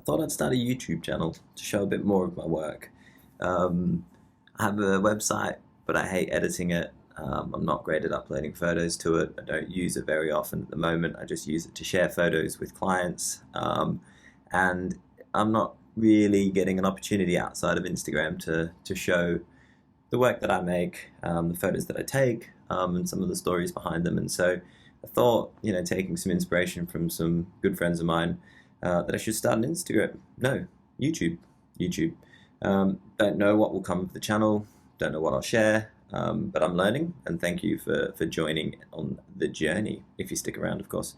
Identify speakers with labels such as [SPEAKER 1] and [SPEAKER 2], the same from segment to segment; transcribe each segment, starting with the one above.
[SPEAKER 1] thought I'd start a YouTube channel to show a bit more of my work. I have a website, but I hate editing it. I'm not great at uploading photos to it. I don't use it very often at the moment. I just use it to share photos with clients. And I'm not really getting an opportunity outside of Instagram to show the work that I make, the photos that I take, and some of the stories behind them. And so I thought, taking some inspiration from some good friends of mine, that I should start an Instagram. No, YouTube. YouTube. Don't know what will come of the channel. Don't know what I'll share. But I'm learning, and thank you for joining on the journey, if you stick around, of course.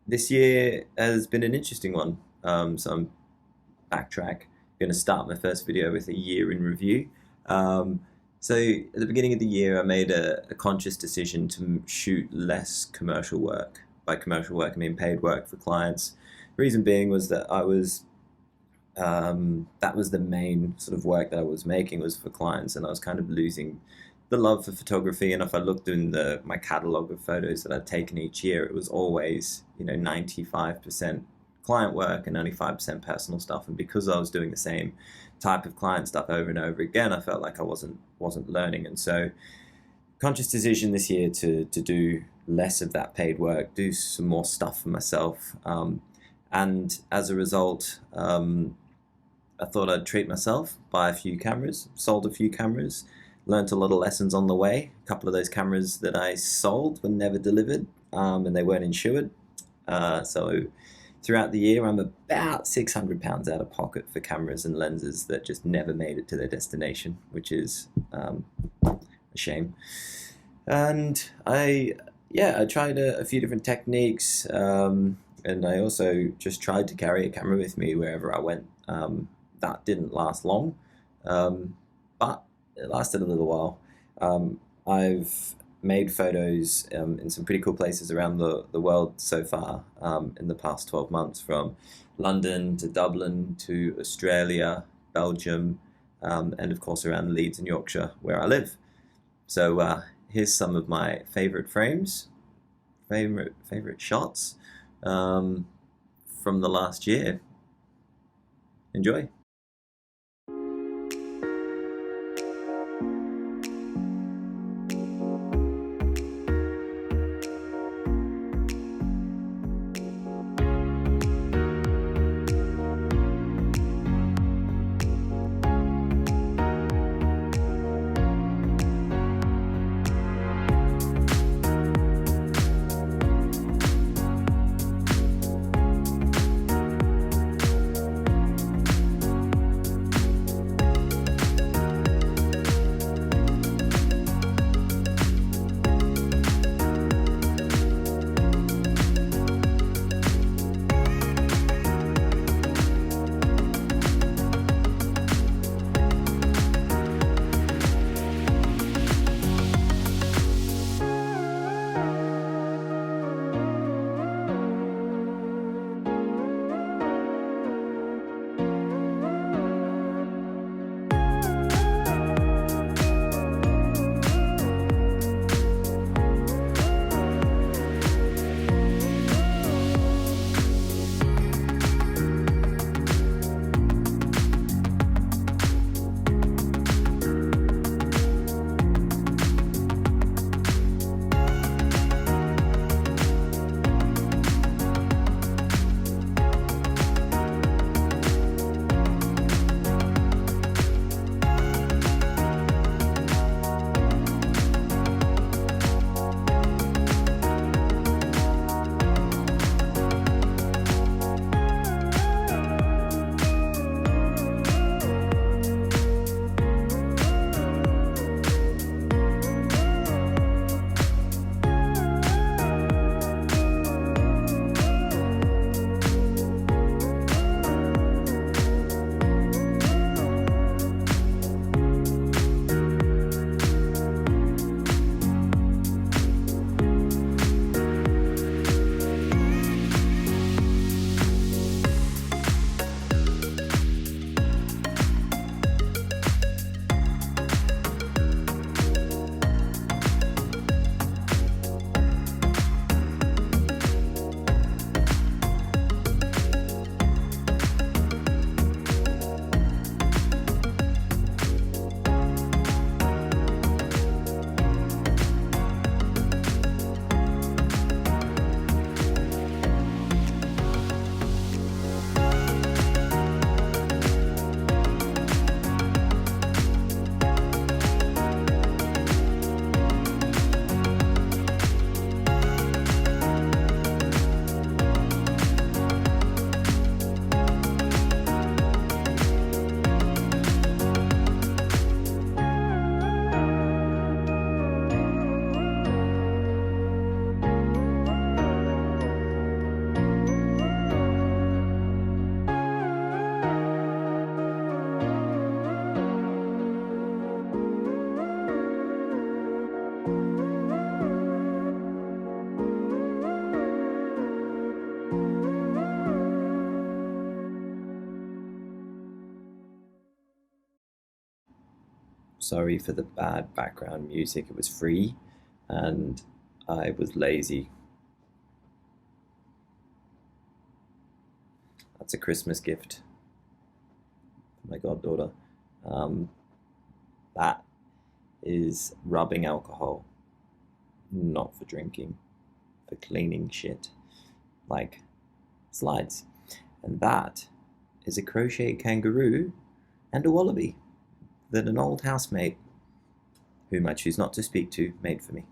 [SPEAKER 1] This year has been an interesting one. So I'm backtrack. Going to start my first video with a year in review. So at the beginning of the year, I made a conscious decision to shoot less commercial work. By commercial work, I mean paid work for clients. The reason being was that that was the main sort of work that I was making was for clients, and I was kind of losing the love for photography. And if I looked in my catalog of photos that I'd taken each year, it was always 95% client work and only 5% personal stuff. And because I was doing the same type of client stuff over and over again, I felt like I wasn't learning. And so conscious decision this year to do less of that paid work, do some more stuff for myself. And as a result, I thought I'd treat myself, buy a few cameras, sold a few cameras, learned a lot of lessons on the way. A couple of those cameras that I sold were never delivered, and they weren't insured. So throughout the year, I'm about £600 out of pocket for cameras and lenses that just never made it to their destination, which is a shame. And I tried a few different techniques, and I also just tried to carry a camera with me wherever I went. That didn't last long, but it lasted a little while. I've made photos in some pretty cool places around the world so far in the past 12 months, from London to Dublin to Australia, Belgium, and of course around Leeds and Yorkshire where I live. So here's some of my favorite frames, favorite shots from the last year. Enjoy. Sorry for the bad background music. It was free and I was lazy. That's a Christmas gift for my goddaughter. That is rubbing alcohol, not for drinking, for cleaning shit, like slides. And that is a crocheted kangaroo and a wallaby that an old housemate, whom I choose not to speak to, made for me.